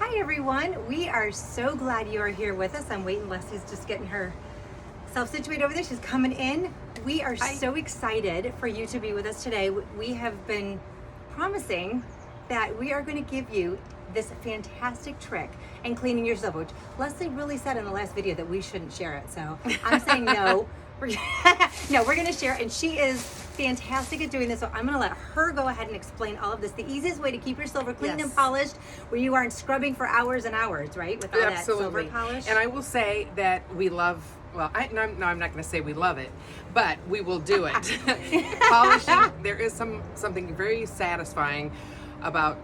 Hi everyone, we are so glad you are here with us. I'm waiting, Leslie's just getting herself situated over there. She's coming in. We are so excited for you to be with us today. We have been promising that we are going to give you this fantastic trick in cleaning your silver, which Leslie really said in the last video that we shouldn't share it. So I'm saying no. No, we're going to share it, and she is fantastic at doing this. So I'm going to let her go ahead and explain all of this. The easiest way to keep your silver clean and polished, where you aren't scrubbing for hours and hours, right? With all that silver polish. And I will say that we love. Well, I'm not going to say we love it, but we will do it. Polishing. There is something very satisfying about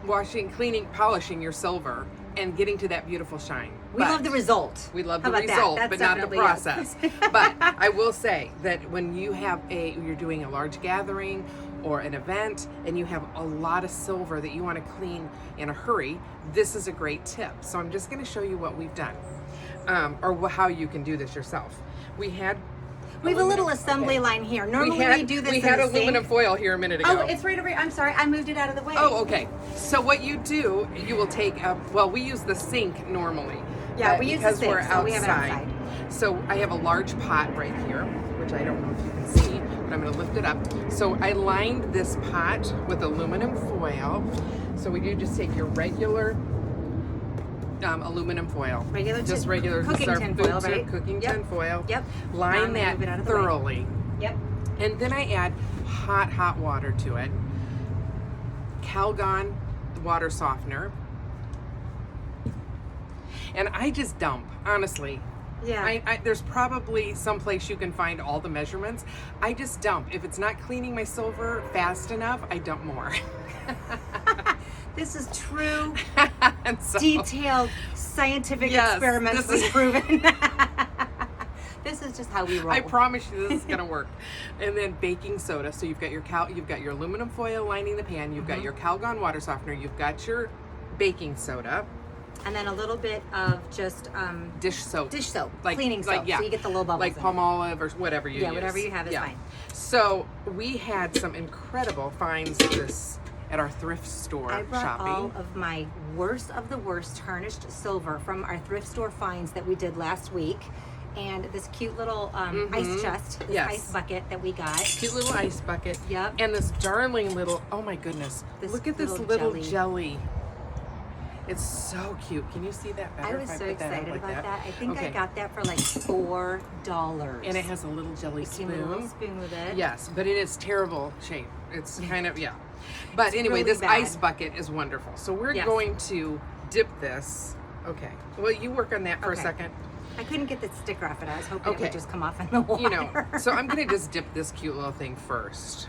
washing, cleaning, polishing your silver and getting to that beautiful shine. We love the result. We love the result, but not the process. But I will say that when you're doing a large gathering or an event and you have a lot of silver that you want to clean in a hurry, this is a great tip. So I'm just going to show you what we've done, or how you can do this yourself. We have a little assembly line here. Normally we do this. We had aluminum foil here a minute ago. Oh, it's right over here. I'm sorry, I moved it out of the way. Oh, okay. So what you do, you will take we use the sink normally. Yeah, we use the sink, we're so we have it outside. So I have a large pot right here, which I don't know if you can see, but I'm going to lift it up. So I lined this pot with aluminum foil. So we do just take your regular aluminum foil. Regular cooking tin foil, right? Cooking tin foil. Yep. Line that thoroughly. Yep. And then I add hot water to it. Calgon water softener. And I just dump, honestly. Yeah. There's probably some place you can find all the measurements. I just dump. If it's not cleaning my silver fast enough, I dump more. This is true, detailed, scientific experimentally proven. This is just how we roll. I promise you this is gonna work. And then baking soda. So you've got your aluminum foil lining the pan. You've got your Calgon water softener. You've got your baking soda. And then a little bit of just dish soap, cleaning soap, so you get the little bubbles. Like Palmolive or whatever you use. Yeah, whatever you have is fine. So we had some incredible finds at our thrift store I brought shopping. all of my worst of the worst tarnished silver from our thrift store finds that we did last week. And this cute little ice chest, this ice bucket that we got. Cute little ice bucket. Yep. And this darling little, oh my goodness. Look at this little jelly. It's so cute. Can you see that better? I was so excited about that. I think I got that for like $4. And it has a little jelly spoon. A little spoon with it. Yes, but it is terrible shape. It's kind of, But anyway, really this ice bucket is wonderful. So we're going to dip this. Okay. Well, you work on that for a second. I couldn't get the sticker off it. I was hoping it would just come off in the water. So I'm going to just dip this cute little thing first.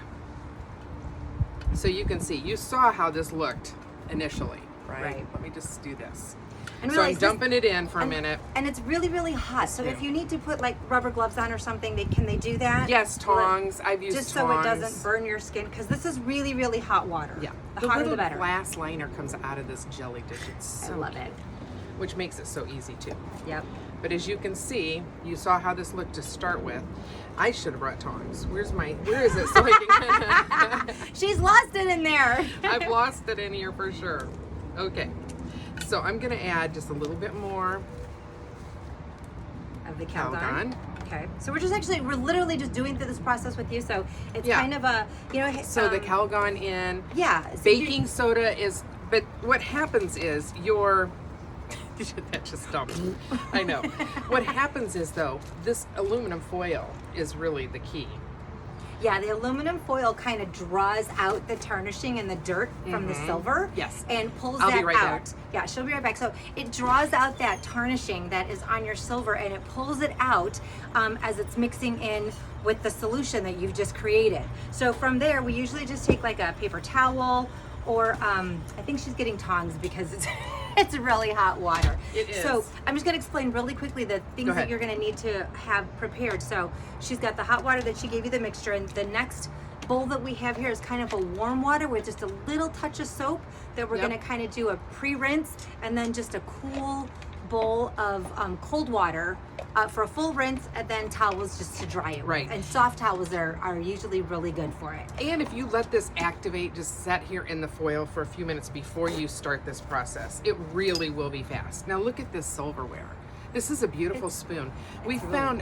So you can see, you saw how this looked initially. Right. Let me just do this. And so I'm dumping it in for a minute. And it's really, really hot. So if you need to put like rubber gloves on or something, can they do that? Yes, tongs. I've used just tongs. So it doesn't burn your skin, because this is really, really hot water. Yeah. The hotter the better. The glass liner comes out of this jelly dish. It's so I love it. Which makes it so easy too. Yep. But as you can see, you saw how this looked to start with. I should have brought tongs. Where is it? So I can She's lost it in there. I've lost it in here for sure. Okay, so I'm going to add just a little bit more of the Calgon. Okay, so we're literally just doing this process with you. So it's kind of a, So the Calgon in. Yeah. Baking soda is, but what happens is that just dumped. I know. What happens is though, this aluminum foil is really the key. Yeah, the aluminum foil kind of draws out the tarnishing and the dirt from the silver. Yes. And pulls I'll that be right out. back. Yeah, she'll be right back. So it draws out that tarnishing that is on your silver, and it pulls it out as it's mixing in with the solution that you've just created. So from there, we usually just take like a paper towel, or I think she's getting tongs because it's really hot water. It is. So I'm just going to explain really quickly the things that you're going to need to have prepared. So she's got the hot water that she gave you the mixture, and the next bowl that we have here is kind of a warm water with just a little touch of soap that we're going to kind of do a pre-rinse, and then just a cool bowl of cold water for a full rinse, and then towels just to dry it. Right. With. And soft towels are usually really good for it. And if you let this activate, just set here in the foil for a few minutes before you start this process, it really will be fast. Now look at this silverware. This is a beautiful spoon. We found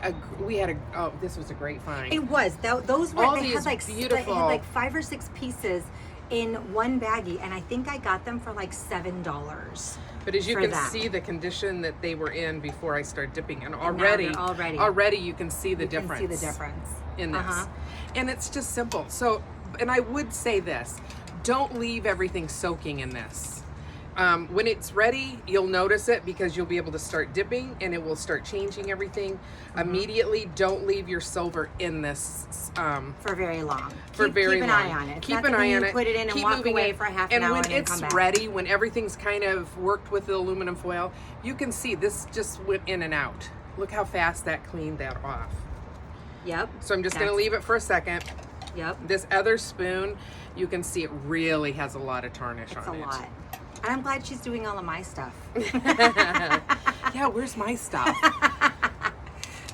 this was a great find. It was. Those were, All they these had like beautiful- they had like 5 or 6 pieces in one baggie, and I think I got them for like $7. But as you for can that. see the condition that they were in before I started dipping, and now already they're you can see the You can difference. see the difference In this. And it's just simple. So, and I would say this, don't leave everything soaking in this. When it's ready, you'll notice it because you'll be able to start dipping and it will start changing everything. Immediately, don't leave your silver in this for very long. Keep an eye on it. It's Keep not an the eye thing on you it. put it in and Keep walk moving away it. for half an hour when and then it's come back. ready, when everything's kind of worked with the aluminum foil, you can see this just went in and out. Look how fast that cleaned that off. Yep. So I'm just going to leave it for a second. Yep. This other spoon, you can see it really has a lot of tarnish It's on a it. lot. And I'm glad she's doing all of my stuff. Yeah, where's my stuff?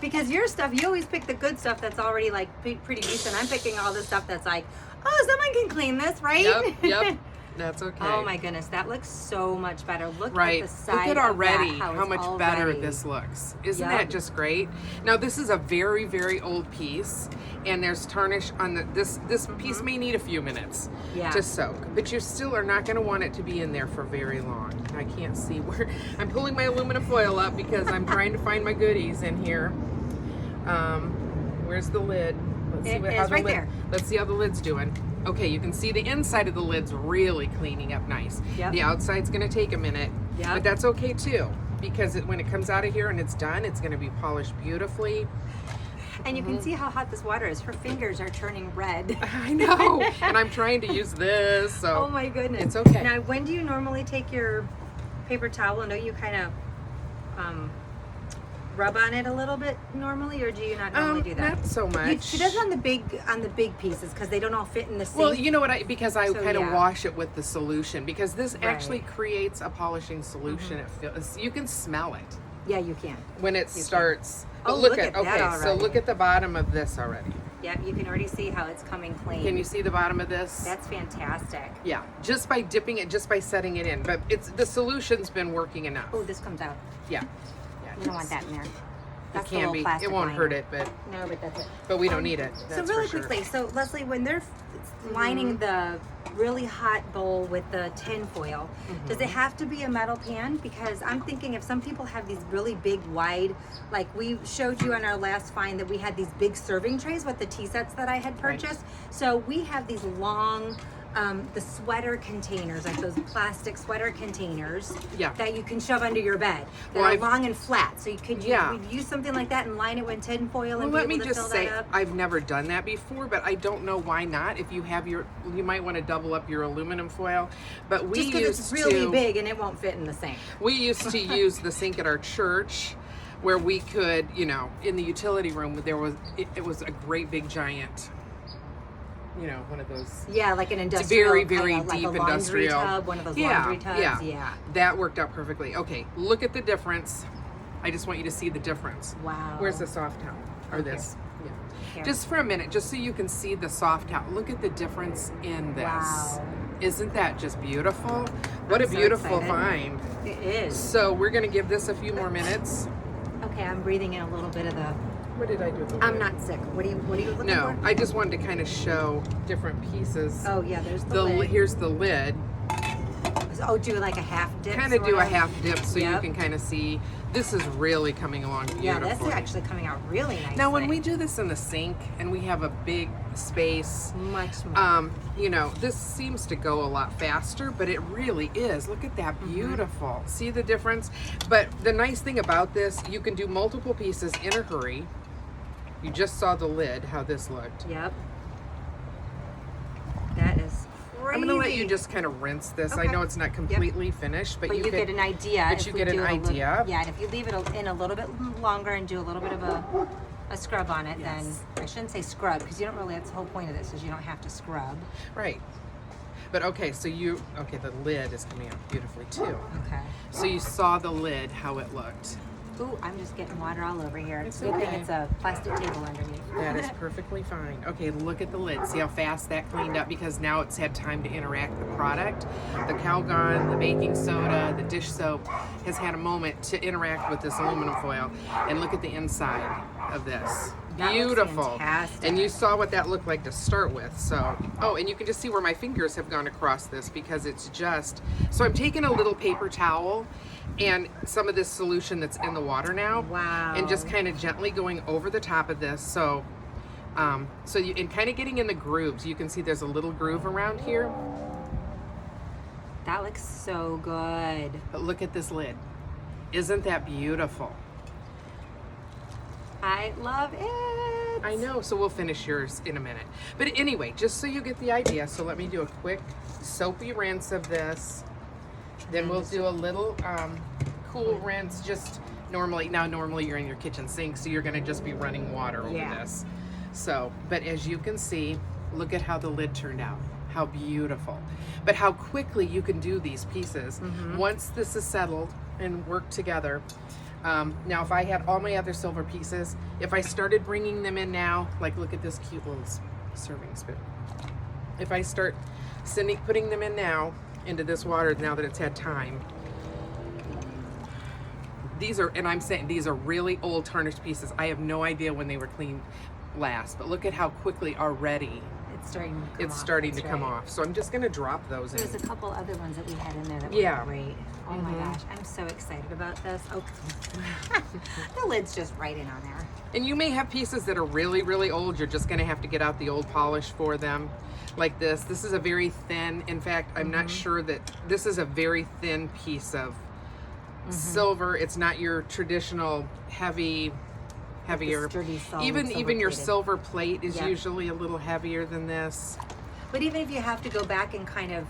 Because your stuff, you always pick the good stuff that's already like pretty decent. I'm picking all the stuff that's like, oh, someone can clean this, right? Yep. That's okay. Oh my goodness, that looks so much better. Look Right. at the side Look at of already that, how it's much better already- this looks. Isn't Yep. that just great? Now this is a very, very old piece, and there's tarnish on this piece may need a few minutes Yeah. to soak, but you still are not going to want it to be in there for very long. I can't see where I'm pulling my aluminum foil up because I'm trying to find my goodies in here. Where's the lid? Let's see It is right there. Let's see how the lid's doing. Okay, you can see the inside of the lid's really cleaning up nice. Yep. The outside's going to take a minute, Yep. but that's okay too, because when it comes out of here and it's done, it's going to be polished beautifully. And you can see how hot this water is. Her fingers are turning red. I know, and I'm trying to use this, so Oh my goodness. it's okay. Now, when do you normally take your paper towel? I know you kind of rub on it a little bit normally, or do you not normally do that? Not so much. She does it on the big pieces because they don't all fit in the sink. Well, you know what? Because I So, kind of yeah. wash it with the solution, because this Right. actually creates a polishing solution. It feels, you can smell it yeah, you can. when it starts. Oh, But look at that okay, so already. look at the bottom of this already. Yeah, you can already see how it's coming clean. Can you see the bottom of this? That's fantastic. Yeah, just by dipping it, just by setting it in. But it's the solution's been working enough. Oh, this comes out. Yeah. You don't want that in there. It That's the can little be. plastic It won't liner. hurt it, but No, but that's it. we don't need it. So That's really for sure. quickly, so Leslie, when they're lining the really hot bowl with the tin foil, does it have to be a metal pan? Because I'm thinking if some people have these really big, wide, like we showed you on our last find that we had these big serving trays with the tea sets that I had Right. purchased. So we have these long, the sweater containers, like those plastic sweater containers Yeah. that you can shove under your bed. That Well, are I've- long and flat. So you could Yeah. use something like that and line it with tin foil Well, and let be me able to just fill say, that up. I've never done that before, but I don't know why not. If you have you might want to double up your aluminum foil. But we Just because used it's really to, big and it won't fit in the sink. we used to use the sink at our church, where we could, in the utility room, it was a great big giant, one of those. Yeah, like an It's industrial, very, very kinda like deep a laundry industrial. tub, one of those laundry tubs. Yeah. That worked out perfectly. Okay, look at the difference. I just want you to see the difference. Wow. Where's the soft towel? Or Okay. this? Yeah. Here. Just for a minute, just so you can see the soft towel. Look at the difference in this. Wow. Isn't that just beautiful? What I'm a so beautiful excited. find. It is. So we're gonna give this a few more minutes. Okay, I'm breathing in a little bit of the. What did I do with the I'm lid? not sick. What are you looking No, for? I just wanted to kind of show different pieces. Oh yeah, there's the lid. Here's the lid. Oh, do like a half dip. Kind of do a sort half dip so you Yep. can kind of see. This is really coming along beautifully. Yeah, that's actually coming out really nice. Now, when we do this in the sink and we have a big space, much more. this seems to go a lot faster, but it really is. Look at that, beautiful. See the difference? But the nice thing about this, you can do multiple pieces in a hurry. You just saw the lid, how this looked. Yep. That is crazy. I'm going to let you just kind of rinse this. I Okay. know it's not completely finished, but, But you get an idea. but if you we get an do it a little- idea. Yeah, and if you leave it in a little bit longer and do a little bit of a scrub on it, Yes. then I shouldn't say scrub because you don't really. That's the whole point of this is you don't have to scrub. Right. But okay, so the lid is coming out beautifully too. Okay. So you saw the lid, how it looked. Ooh, I'm just getting water all over here. It's Good thing okay. it's a plastic table underneath. That is perfectly fine. Okay, look at the lid. See how fast that cleaned up, because now it's had time to interact with the product. The Calgon, the baking soda, the dish soap has had a moment to interact with this aluminum foil. And look at the inside of this. That looks Beautiful. fantastic. And you saw what that looked like to start with. So, oh, and you can just see where my fingers have gone across this, because it's just, so I'm taking a little paper towel and some of this solution that's in the water now. Wow. And just kind of gently going over the top of this. So, and kind of getting in the grooves. You can see there's a little groove around here. That looks so good. But look at this lid. Isn't that beautiful? I love it. I know, so we'll finish yours in a minute. But anyway, just so you get the idea, so let me do a quick soapy rinse of this. Then we'll do a little cool rinse, just normally you're in your kitchen sink, so you're gonna just be running water over this. So, but as you can see, look at how the lid turned out. How beautiful. But how quickly you can do these pieces. Once this is settled and worked together. Now, if I had all my other silver pieces, if I started bringing them in now, like look at this cute little serving spoon. If I start putting them in now into this water, now that it's had time, these are really old tarnished pieces. I have no idea when they were cleaned last, but look at how quickly already it's starting to come off. So I'm just going to drop those in. There's a couple other ones that we had in there that were great. Oh my gosh, I'm so excited about this. Oh, the lid's just right in on there. And you may have pieces that are really, really old. You're just going to have to get out the old polish for them. Like this. This is a very thin, in fact, I'm not sure that this is a very thin piece of silver. It's not your traditional heavier. Sturdy, solid Even your plated. silver plate is usually a little heavier than this. But even if you have to go back and kind of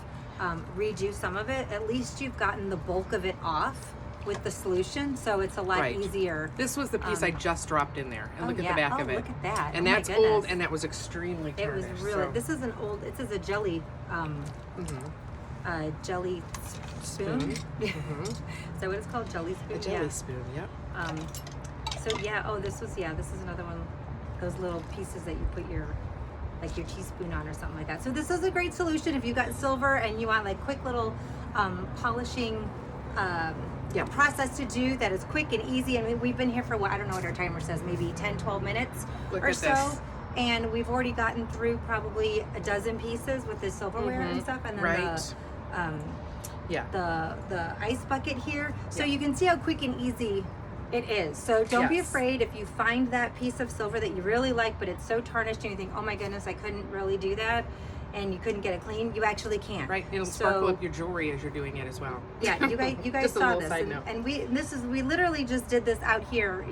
redo some of it, at least you've gotten the bulk of it off with the solution, so it's a lot easier. This was the piece I just dropped in there, and look at the back of it. Look at that. And that's old, and that was extremely tarnished. It was really. This is an old. This is a jelly. Jelly spoon. Is that what it's called? Jelly spoon. A jelly spoon. Yep. So this is another one. Those little pieces that you put your teaspoon on or something like that. So this is a great solution if you got silver and you want like quick little polishing process to do that is quick and easy. I mean, we've been here for I don't know what our timer says, maybe 10-12 minutes or so. This. And we've already gotten through probably a dozen pieces with this silverware and stuff, and then the ice bucket here. So you can see how quick and easy it is. So don't be afraid if you find that piece of silver that you really like, but it's so tarnished and you think, oh my goodness, I couldn't really do that, and you couldn't get it clean. You actually can. Right, it'll sparkle up your jewelry as you're doing it as well. Yeah, you guys just saw this, and we literally just did this out here.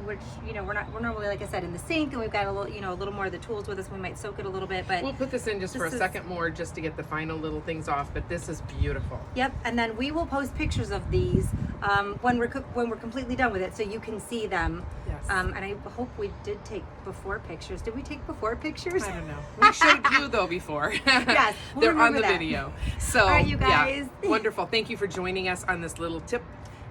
Which we're normally, like I said, in the sink, and we've got a little more of the tools with us. We might soak it a little bit, but we'll put this in just for a second more, just to get the final little things off. But this is beautiful. Yep, and then we will post pictures of these when we're completely done with it, so you can see them. Yes. And I hope we did take before pictures. Did we take before pictures? I don't know. We showed you though before. Yes, they're on the video. So, all right, you guys. Yeah, wonderful. Thank you for joining us on this little tip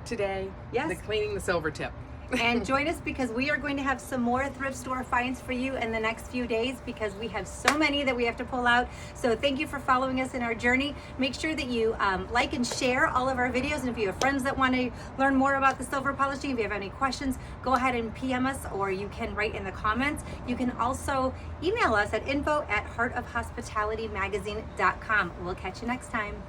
today. Yes. The cleaning the silver tip. And join us, because we are going to have some more thrift store finds for you in the next few days, because we have so many that we have to pull out. So thank you for following us in our journey. Make sure that you like and share all of our videos. And if you have friends that want to learn more about the silver polishing, if you have any questions, go ahead and PM us, or you can write in the comments. You can also email us at info@heartofhospitalitymagazine.com. We'll catch you next time.